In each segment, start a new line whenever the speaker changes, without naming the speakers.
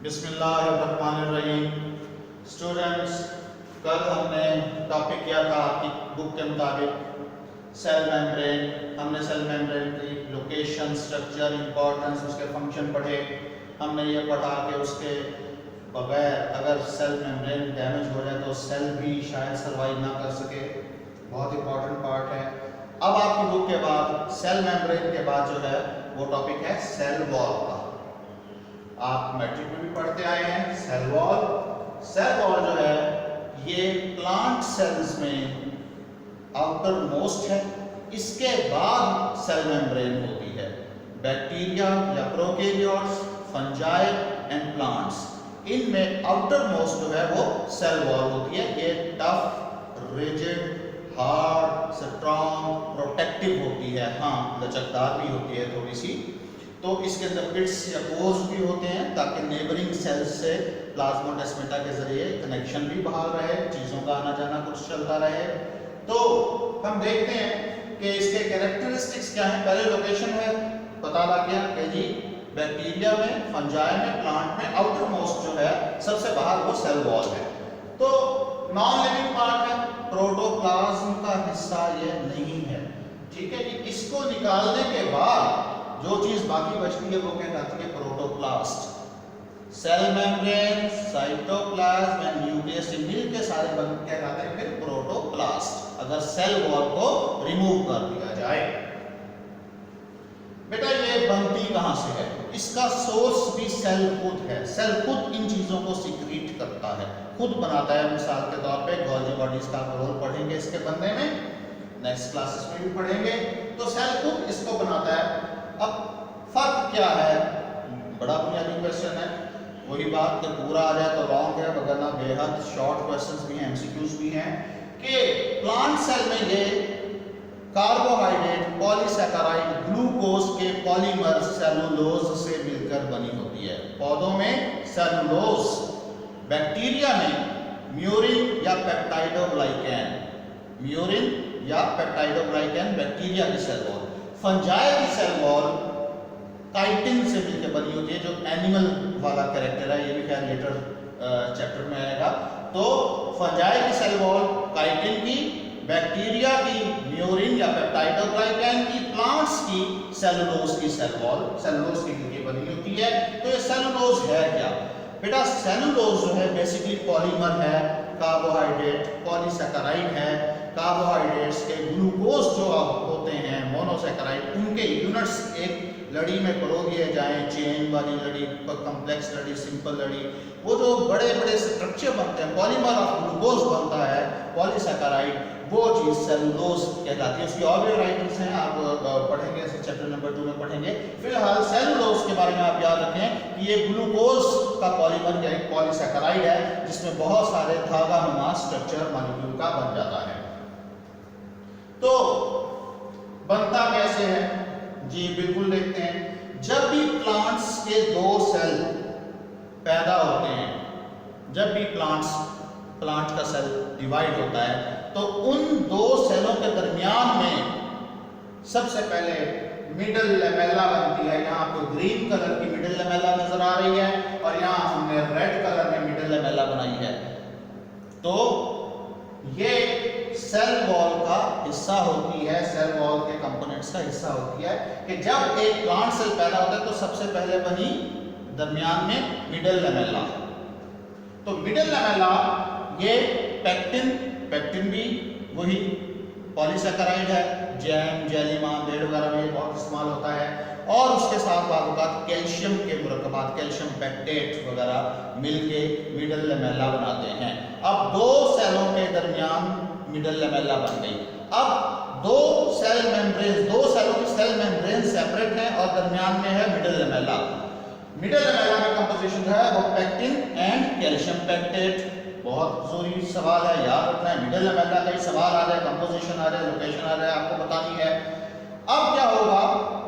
बिस्मिल्लाहिर्रहमानिर्रहीम। स्टूडेंट्स, कल हमने टॉपिक किया था आपकी बुक के मुताबिक सेल मेम्ब्रेन। हमने सेल मेम्ब्रेन की लोकेशन, स्ट्रक्चर, इंपॉर्टेंस, उसके फंक्शन पढ़े। हमने ये पढ़ा कि उसके बगैर अगर सेल मेम्ब्रेन डैमेज हो जाए तो सेल भी शायद सर्वाइव ना कर सके। बहुत इंपॉर्टेंट पार्ट है। अब आपकी बुक के बाद सेल मेम्ब्रेन के बाद जो है वो टॉपिक है सेल वॉल का। आप मैट्रिक में भी पढ़ते आए हैं सेल वॉल। सेल वॉल जो है ये प्लांट सेल्स में आउटर मोस्ट है। इसके बाद सेल मेम्ब्रेन होती है। बैक्टीरिया या प्रोकैरियोट्स, फंजाई एंड प्लांट्स, इनमें आउटर मोस्ट जो है वो सेल वॉल होती है। ये tough, rigid, hard, strong, protective होती है। हाँ, लचकदार भी होती है थोड़ी सी। तो इसके अंदर पिट्स या पोर्स भी होते हैं ताकि नेबरिंग सेल्स से प्लाज्मोडेस्माटा के जरिए कनेक्शन भी बहाल रहे, चीज़ों का आना जाना कुछ चलता रहे। तो हम देखते हैं कि इसके कैरेक्टरिस्टिक्स क्या हैं। पहले लोकेशन है, पता लग गया कि जी बैक्टीरिया में, फंजाई में, प्लांट में आउटर मोस्ट जो है सबसे बाहर वो सेल वॉल है। तो नॉन लिविंग पार्ट है, प्रोटोप्लाज्म का हिस्सा ये नहीं है। ठीक है जी। इसको निकालने के बाद जो चीज बाकी बचती है वो कहलाती है protoplast. Cell membrane, cytoplasm and nucleus मिल के सारे बन कहलाते हैं फिर प्रोटोप्लास्ट, अगर सेल वॉल को रिमूव कर दिया जाए। बेटा ये बनती कहां से है? इसका सोर्स भी सेल खुद है। सेल खुद इन चीजों को सीक्रेट करता है, खुद बनाता है। मिसाल के तौर पे गोल्जी बॉडीज का रोल पढ़ेंगे इसके बनने में, नेक्स्ट क्लासेस में भी पढ़ेंगे। तो सेल खुद इसको बनाता है। अब फर्क क्या है? बड़ा बुनियादी क्वेश्चन है। वही बात कि पूरा आ जाए तो रॉन्ग है, वगैरह बेहद शॉर्ट क्वेश्चंस भी हैं, एमसीक्यूज भी हैं कि प्लांट सेल में ये कार्बोहाइड्रेट, पॉलीसैकेराइड, ग्लूकोज के पॉलीमर सेलुलोज से मिलकर बनी होती है। पौधों में सेलुलोज, बैक्टीरिया में म्यूरिन या पेप्टाइडोग्लाइकैन, म्यूरिन या पेप्टाइडोग्लाइकैन बैक्टीरिया की सेल वॉल। फंजाई की सेल वॉल काइटिन से मिलकर बनी होती है, जो एनिमल वाला कैरेक्टर है। ये भी खैर लेटर चैप्टर में आएगा। तो फंजाई की सेल वॉल काइटिन की, बैक्टीरिया की म्यूरिन या पेप्टाइडोग्लाइकैन की, प्लांट्स की सेलुलोज की सेल वॉल, सेलुलोज की मिलकर बनी होती है। तो ये सेलुलोज है क्या? बेटा सेलुलोज जो है बेसिकली पॉलीमर है, कार्बोहाइड्रेट, पॉलीसैकेराइड है। कार्बोहाइड्रेट्स के ग्लूकोज जो होते हैं, मोनोसैकेराइड, उनके यूनिट्स एक लड़ी में परो दिए जाएं, चेन वाली लड़ी, कॉम्प्लेक्स लड़ी, सिंपल लड़ी, वो जो बड़े बड़े स्ट्रक्चर बनते हैं, पॉलीमर ऑफ ग्लूकोज बनता है, पॉलीसैकेराइड, वो चीज सेलुलोज कहलाती है। उसकी और भी राइटर्स हैं, आप पढ़ेंगे इसे चैप्टर नंबर 2 में पढ़ेंगे। फिलहाल सेलुलोज के बारे में आप याद रखें कि ये ग्लूकोज का पॉलीमर या एक पॉलीसैकेराइड है जिसमें बहुत सारे धागा नुमा स्ट्रक्चर मॉलिक्यूल का बन जाता है। तो बनता कैसे है जी? बिल्कुल देखते हैं। जब भी प्लांट्स के दो सेल पैदा होते हैं, जब भी प्लांट का सेल डिवाइड होता है, तो उन दो सेलों के दरमियान में सबसे पहले मिडल लेमेला बनती है। यहाँ आपको ग्रीन कलर की मिडल लेमेला नजर आ रही है और यहाँ हमने रेड कलर में मिडल लेमेला बनाई है। तो ये सेल वॉल का हिस्सा होती है, सेल वॉल के कंपोनेंट्स का हिस्सा होती है कि जब एक प्लांट सेल पैदा होता है तो सबसे पहले बनी दरमियान में मिडल लेमेला। तो मिडल लेमेला ये पेक्टिन भी वही पॉलीसैकेराइड है, जैम, जेली, ब्रेड वगैरह में बहुत इस्तेमाल होता है। और उसके साथ बाद कैल्शियम के मुरक्कबात, कैल्शियम पेक्टेट वगैरह मिलके मिडल लेमेला बनाते हैं। अब दो सेलों के दरमियान मिडल लेमेला बन गई। अब दो सेलों की सेल मेम्ब्रेन सेपरेट है और दरमियान में है मिडल लेमेला। मिडल लेमेला का कंपोजिशन है वो पेक्टिन एंड कैल्शियम पेक्टेट। बहुत जरूरी सवाल है, याद रखना है। मिडल लेमेला का ही सवाल आ जाए, कंपोजिशन आ जाए, लोकेशन आ जाए, आपको बतानी है। अब क्या होगा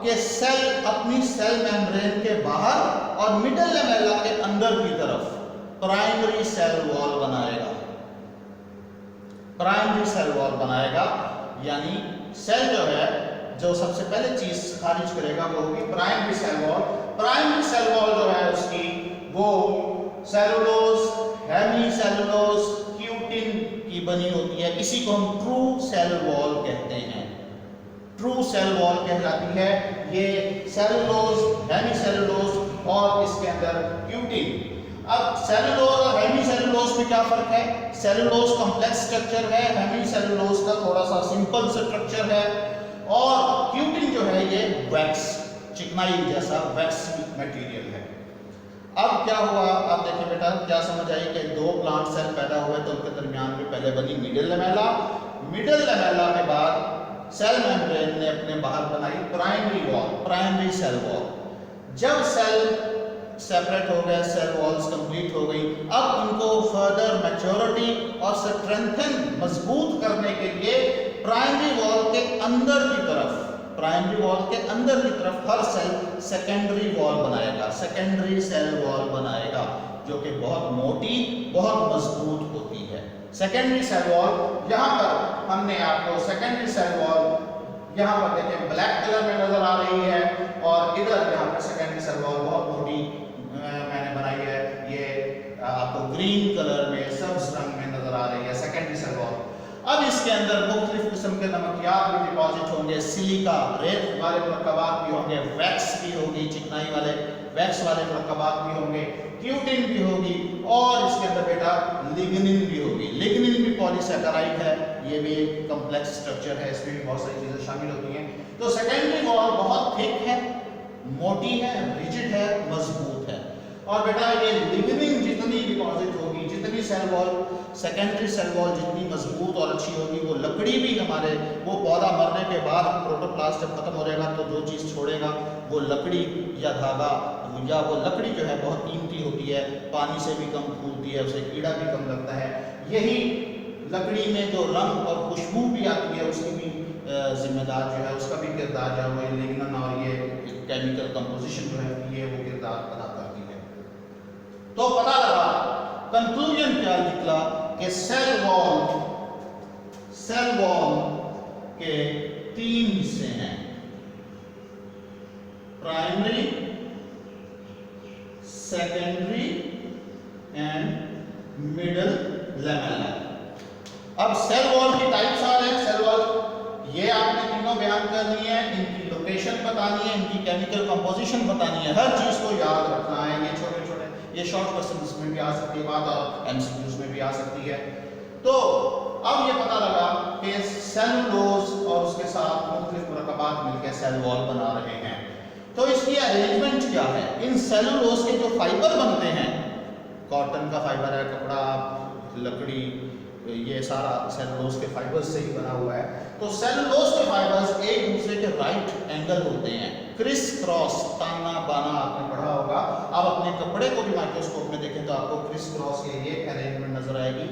कि सेल अपनी सेल मेम्ब्रेन के बाहर और मिडल लेमेला के अंदर की तरफ प्राइमरी सेल वॉल बनाएगा। प्राइमरी सेल वॉल बनाएगा यानी सेल जो है जो सबसे पहले चीज खारिज करेगा वो होगी primary cell wall. Primary cell wall जो है उसकी वो इसी को हम ट्रू सेल वॉल कहते हैं। ट्रू सेल वॉल कहलाती है ये सेलुलोज, हेमी सेलुलोज और इसके अंदर क्यूटिन। अब सेलुलोज और हेमी सेलुलोज में क्या फर्क है? सेलुलोज कॉम्प्लेक्स स्ट्रक्चर है, हेमी सेलुलोज का थोड़ा सा सिंपल स्ट्रक्चर है, और क्यूटिन जो है ये वैक्स, चिकनाई जैसा वैक्स मटेरियल है। अब क्या हुआ, आप देखिए बेटा, क्या समझ आई कि दो प्लांट सेल पैदा हुए तो उनके दरमियान में पहले बनी मिडिल लेमेला, मिडिल लेमेला के बाद सेल मेम्ब्रेन ने अपने बाहर बनाई primary wall, primary cell wall. जब सेल सेपरेट हो गए, सेल वॉल्स कंप्लीट हो गई, अब उनको फर्दर मैच्योरिटी और स्ट्रेंथन, मजबूत करने के लिए प्राइमरी वॉल के अंदर की तरफ, प्राइमरी वॉल के अंदर की तरफ हर सेल सेकेंडरी वॉल बनाएगा, सेकेंडरी सेल वॉल बनाएगा, जो कि बहुत मोटी, बहुत मजबूत होती है। सेकेंडरी सेल वॉल, यहाँ पर हमने आपको सेकेंडरी सेल वॉल यहाँ पर देखें ब्लैक कलर में नजर आ रही है, और इधर यहाँ पर सेकेंडरी सेल वॉल बहुत मोटी मैंने बनाई है, ये आपको ग्रीन कलर में, सब्ज रंग में नजर आ रही है सेकेंडरी सेल वॉल। अब इसके अंदर मुख्तलिफ किस्म के नमकियात भी डिपॉजिट होंगे, सिलिका, रेत वाले मरकबात भी होंगे, वैक्स भी होगी, चिकनाई वाले वैक्स वाले मरकबात भी होंगे, क्यूटिन भी होगी, और इसके अंदर बेटा लिग्निन भी होगी। लिग्निन भी पॉलीसैकेराइड है, ये भी एक कॉम्प्लेक्स स्ट्रक्चर है, इसमें भी बहुत सारी चीजें शामिल होती हैं। तो सेकेंडरी वॉल बहुत थिक है, मोटी है, रिजिड है, मजबूत है, और बेटा ये लिग्निन जितनी डिपॉजिट होगी, जितनी cell wall, secondary cell wall जितनी मजबूत और अच्छी होगी, वो लकड़ी भी हमारे, वो पौधा मरने के बाद प्रोटोप्लास्ट जब खत्म हो जाएगा तो जो चीज़ छोड़ेगा वो लकड़ी या धागा, या वो लकड़ी जो है बहुत कीमती होती है, पानी से भी कम फूलती है, उसे कीड़ा भी कम लगता है। यही लकड़ी में जो रंग और खुशबू भी आती है, उसकी भी जिम्मेदार जो है, उसका भी किरदार जो है वो लिग्निन और ये केमिकल कंपोजिशन जो है ये वो किरदार अदा करती है। तो पता लगा, कंक्लूजन क्या निकला कि सेल वॉल के तीन हिस्से हैं, primary, secondary and middle lamella. अब सेल वॉल की टाइप्स आ रहे हैं, सेल वॉल ये आपने तीनों बयान करनी है, इनकी लोकेशन बतानी है, इनकी केमिकल कंपोजिशन बतानी है, हर चीज को याद रखना है। ये छोटे छोटे, ये शॉर्ट क्वेश्चंस में भी आ सकती है बात, और एमसीक्यूज में भी आ सकती है। तो अब ये पता लगा कि सेलुलोज और उसके साथ मुख्तलिफ मरकबात मिलकर सेल वॉल बना रहे हैं। तो इसकी अरेंजमेंट क्या है? इन सेलुलोज के जो फाइबर बनते हैं, कॉटन का फाइबर है, कपड़ा, लकड़ी, ये सारा सेलुलोज के फाइबर्स से ही बना हुआ है। तो सेलुलोज के फाइबर्स एक दूसरे के राइट एंगल होते हैं, क्रिस क्रॉस, ताना बाना आपने पढ़ा होगा। अब अपने कपड़े को भी माइक्रोस्कोप में देखें तो आपको क्रिस क्रॉस की ये अरेंजमेंट नजर आएगी।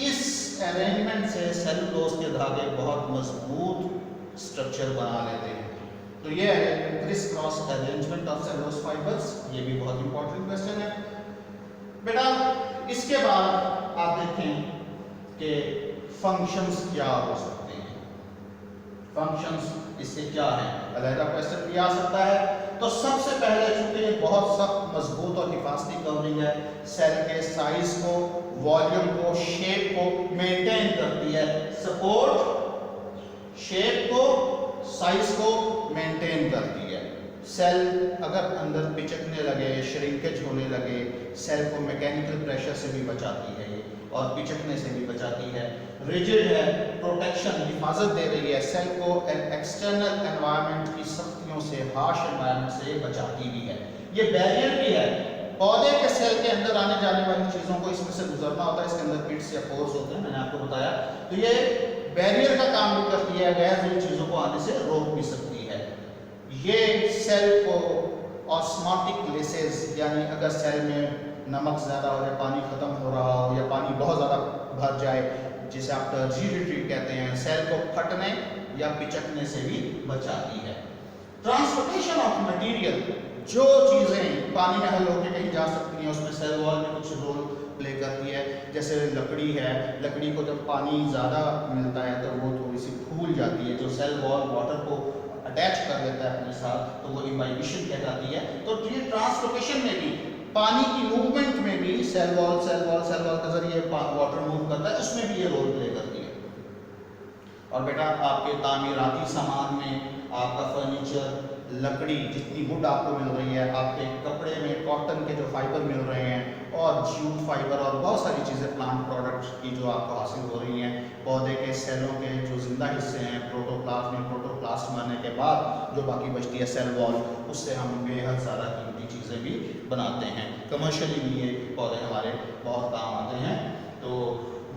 इस अरेंजमेंट से सेलुलोज के धागे बहुत मजबूत स्ट्रक्चर बना लेते हैं। तो ये criss cross arrangement of cellulose fibres, ये भी बहुत इंपॉर्टेंट क्वेश्चन है बेटा। इसके बाद आप देखें कि फंक्शंस क्या हो सकते हैं, फंक्शंस इससे क्या है, अलग क्वेश्चन भी आ सकता है। तो सबसे पहले चूंकि ये बहुत सख्त, मजबूत और हिफाजती कवरिंग है, सेल के साइज को, वॉल्यूम को, शेप को मेंटेन करती है, सपोर्ट शेप को, साइज को मेंटेन करती है। सेल अगर अंदर पिचकने लगे, श्रिंकेज होने लगे, सेल को मैकेनिकल प्रेशर से भी बचाती है ये, और पिचकने से भी बचाती है। रिजिड है, प्रोटेक्शन, हिफाजत दे रही है, सेल को एक्सटर्नल एनवायरनमेंट की सख्तियों से, हार्श एनवायरनमेंट से बचाती भी है। ये बैरियर भी है, पौधे के सेल के अंदर आने जाने वाली चीज़ों को इसमें से गुजरना होता है, इसके अंदर पिट्स या पोर्स होते हैं, मैंने आपको बताया। तो ये बैरियर का काम भी करती है, गैर चीज़ों को आने से रोक भी सकती है। ये सेल को ऑस्मोटिक लेसेस, यानी अगर सेल में नमक ज़्यादा हो जाए, पानी ख़त्म हो रहा हो, या पानी बहुत ज़्यादा भर जाए, जिसे आप टर्जिडिटी कहते हैं, सेल को फटने या पिचकने से भी बचाती है। ट्रांसपोर्टेशन ऑफ मटेरियल, जो चीज़ें पानी में हल होकर कहीं जा सकती हैं, उसमें सेल वॉल में कुछ रोल प्ले करती है। जैसे लकड़ी है, लकड़ी को जब पानी ज़्यादा मिलता है तो वो थोड़ी सी फूल जाती है, जो सेल वॉल वाटर को अटैच कर लेता है अपने साथ, तो वो इम्बाइबिशन कहलाती है। तो ये ट्रांसपोर्टेशन में भी, पानी की मूवमेंट में भी सेल वॉल के जरिए वाटर मूव करता है, उसमें भी ये रोल प्ले करती है। और बेटा आपके तामीराती सामान में आपका फर्नीचर, लकड़ी, जितनी वुड आपको मिल रही है, आपके कपड़े में कॉटन के जो फाइबर मिल रहे हैं और जूट फाइबर और बहुत सारी चीज़ें प्लांट प्रोडक्ट्स की जो आपको हासिल हो रही हैं, पौधे के सेलों के जो जिंदा हिस्से हैं, प्रोटोप्लास्ट में प्रोटोप्लास्ट मरने के बाद जो बाकी बचती है सेल वॉल, उससे हम बेहद ज़्यादा कीमती चीज़ें भी बनाते हैं। कमर्शियली भी ये पौधे हमारे बहुत काम आते हैं। तो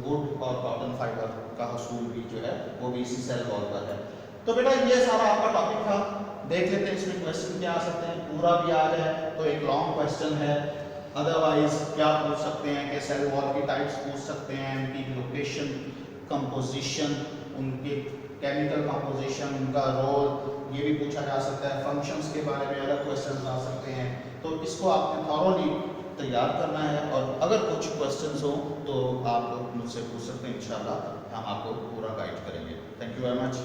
वुड और कॉटन फाइबर का हसूल भी जो है वो भी इसी सेल वॉल पर है। तो बेटा ये सारा आपका टॉपिक था। देख लेते हैं इसमें क्वेश्चन क्या आ सकते हैं। पूरा भी आ जाए तो एक लॉन्ग क्वेश्चन है, अदरवाइज क्या पूछ सकते हैं कि सेल वॉल की टाइप्स पूछ सकते हैं, उनकी लोकेशन, कंपोजिशन, उनके केमिकल कंपोजिशन, उनका रोल, ये भी पूछा जा सकता है। फंक्शंस के बारे में अलग क्वेश्चन आ सकते हैं। तो इसको आपने थॉरोली तैयार करना है और अगर कुछ क्वेश्चंस हो तो आप मुझसे पूछ सकते हैं। इंशाल्लाह हम आपको पूरा गाइड करेंगे। Thank you very much.